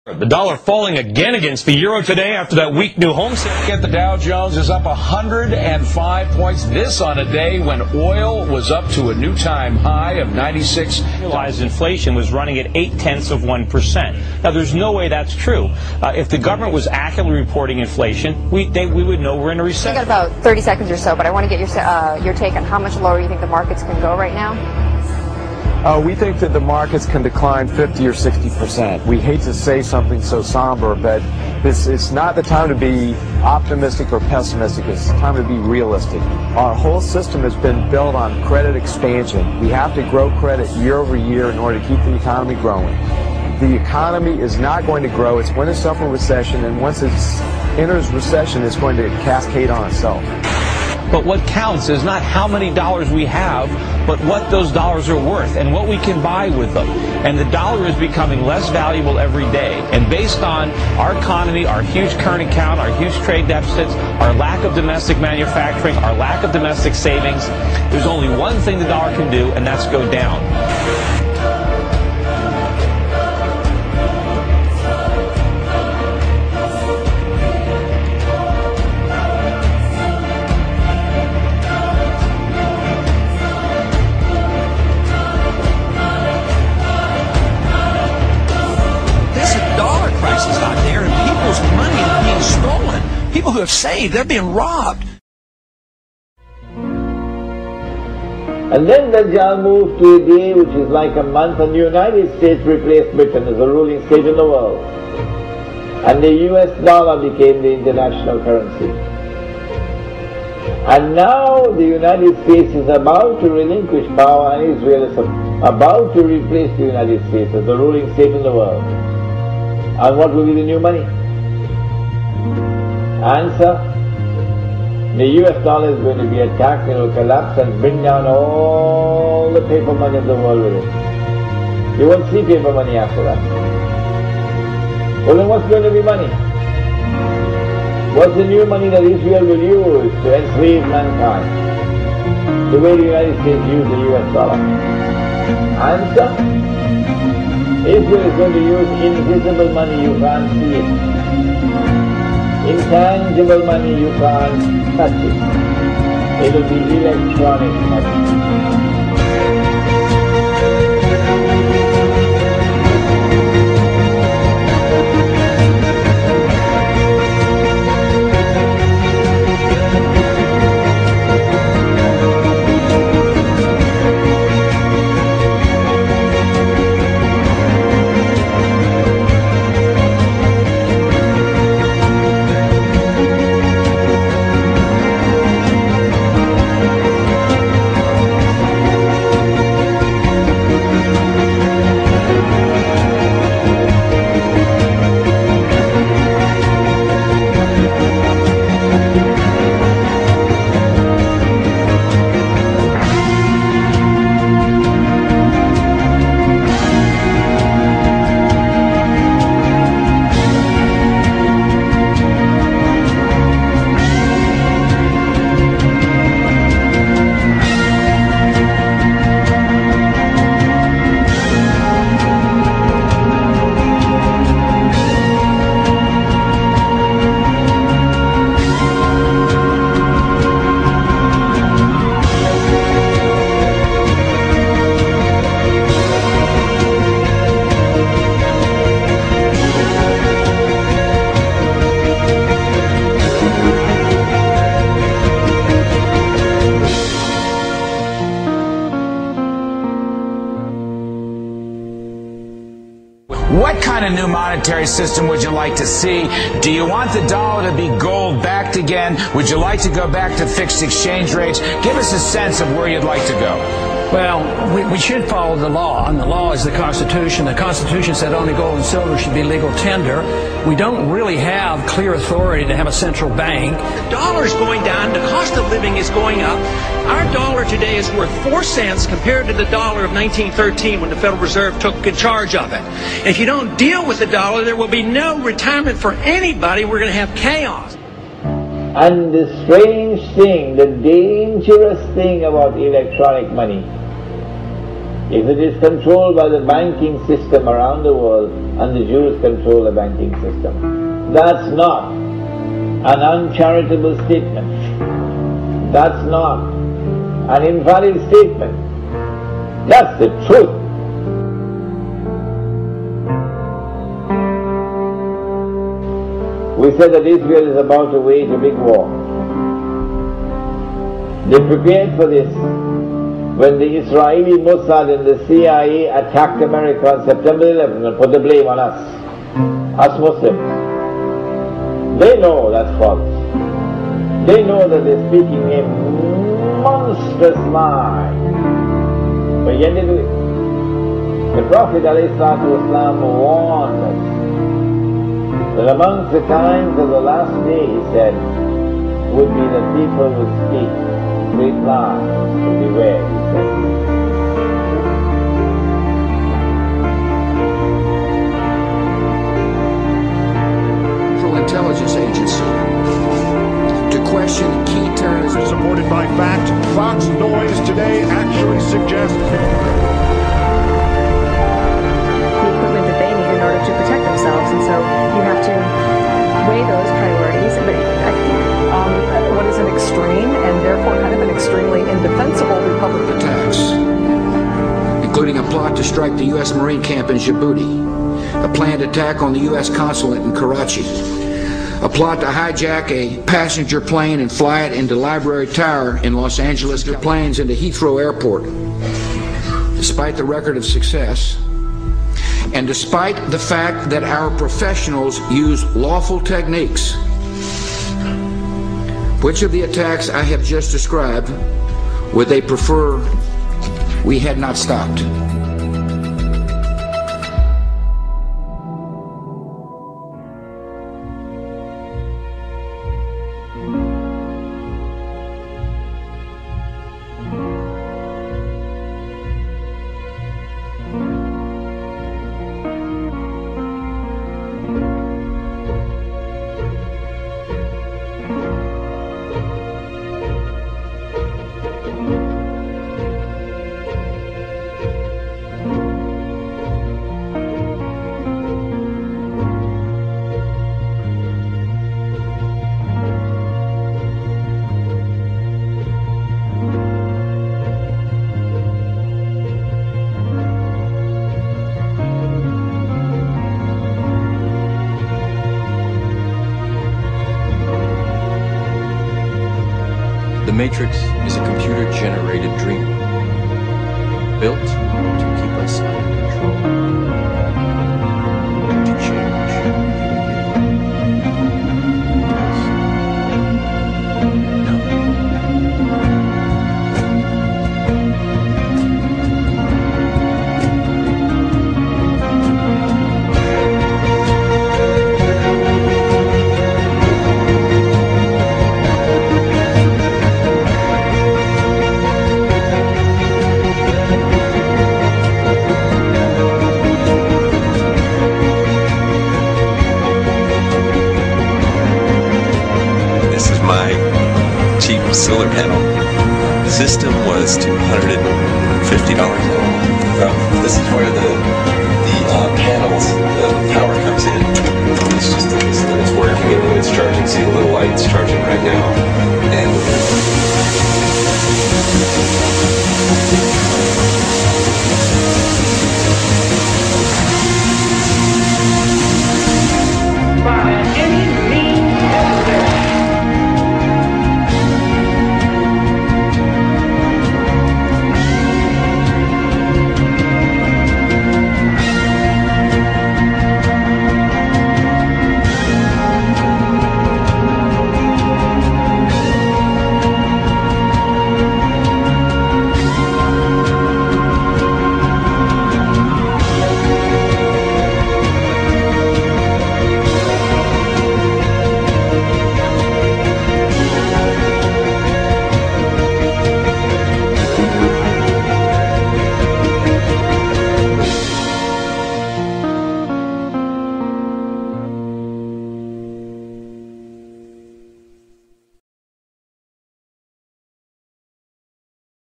The dollar falling again against the euro today after that weak new home sale. The Dow Jones is up 105 points. This on a day when oil was up to a new time high of 96. Realized inflation was running at 0.8%. Now, there's no way that's true. If the government was accurately reporting inflation, we would know we're in a recession. I got about 30 seconds or so, but I want to get your take on how much lower you think the markets can go right now. We think that the markets can decline 50 or 60%. We hate to say something so somber, but it's not the time to be optimistic or pessimistic. It's the time to be realistic. Our whole system has been built on credit expansion. We have to grow credit year over year in order to keep the economy growing. The economy is not going to grow. It's going to suffer recession, and once it enters recession, it's going to cascade on itself. But what counts is not how many dollars we have, but what those dollars are worth and what we can buy with them. And the dollar is becoming less valuable every day. And based on our economy, our huge current account, our huge trade deficits, our lack of domestic manufacturing, our lack of domestic savings, there's only one thing the dollar can do, and that's go down. People who have saved, they're being robbed. And then Dajjal moved to a day which is like a month, and the United States replaced Britain as the ruling state in the world. And the US dollar became the international currency. And now the United States is about to relinquish power, and Israel is about to replace the United States as the ruling state in the world. And what will be the new money? Answer: the US dollar is going to be attacked, it will collapse and bring down all the paper money of the world with it. You won't see paper money after that. Well, then what's going to be money? What's the new money that Israel will use to enslave mankind? The way the United States used the US dollar. Answer: Israel is going to use invisible money, you can't see it. Intangible money, you can't touch it. It will be electronic money. What kind of new monetary system would you like to see? Do you want the dollar to be gold backed again? Would you like to go back to fixed exchange rates? Give us a sense of where you'd like to go. Well, we should follow the law, and the law is the Constitution. The Constitution said only gold and silver should be legal tender. We don't really have clear authority to have a central bank. The dollar is going down. The cost of living is going up. Our dollar today is worth 4 cents compared to the dollar of 1913 when the Federal Reserve took charge of it. And if you don't deal with the dollar, there will be no retirement for anybody. We're going to have chaos. And the strange thing, the dangerous thing about electronic money, if it is controlled by the banking system around the world, and the Jews control the banking system. That's not an uncharitable statement. That's not an invalid statement. That's the truth. We said that Israel is about to wage a big war. They prepared for this when the Israeli Mossad and the CIA attacked America on September 11th and put the blame on us Muslims. They know that's false. They know that they're speaking a monstrous lie. But yet they do it. The Prophet ﷺ warned us that amongst the times of the last day, he said, would be that people would speak great lies. So beware, he said. Intelligence agency to question key terms supported by fact. Fox Noise today actually suggests the equipment that they need in order to protect themselves, and so you have to weigh those priorities. But I think what is an extreme and therefore kind of an extremely indefensible republic attacks, including a plot to strike the U.S. Marine camp in Djibouti, a planned attack on the U.S. consulate in Karachi, a plot to hijack a passenger plane and fly it into Library Tower in Los Angeles, their planes into Heathrow Airport. Despite the record of success, and despite the fact that our professionals use lawful techniques, which of the attacks I have just described would they prefer we had not stopped? The Matrix is a computer-generated dream, built to keep us under control, to change solar panel. The system was $250. This is where the panels, the power comes in. It's working and it's charging. See the little light's charging right now. And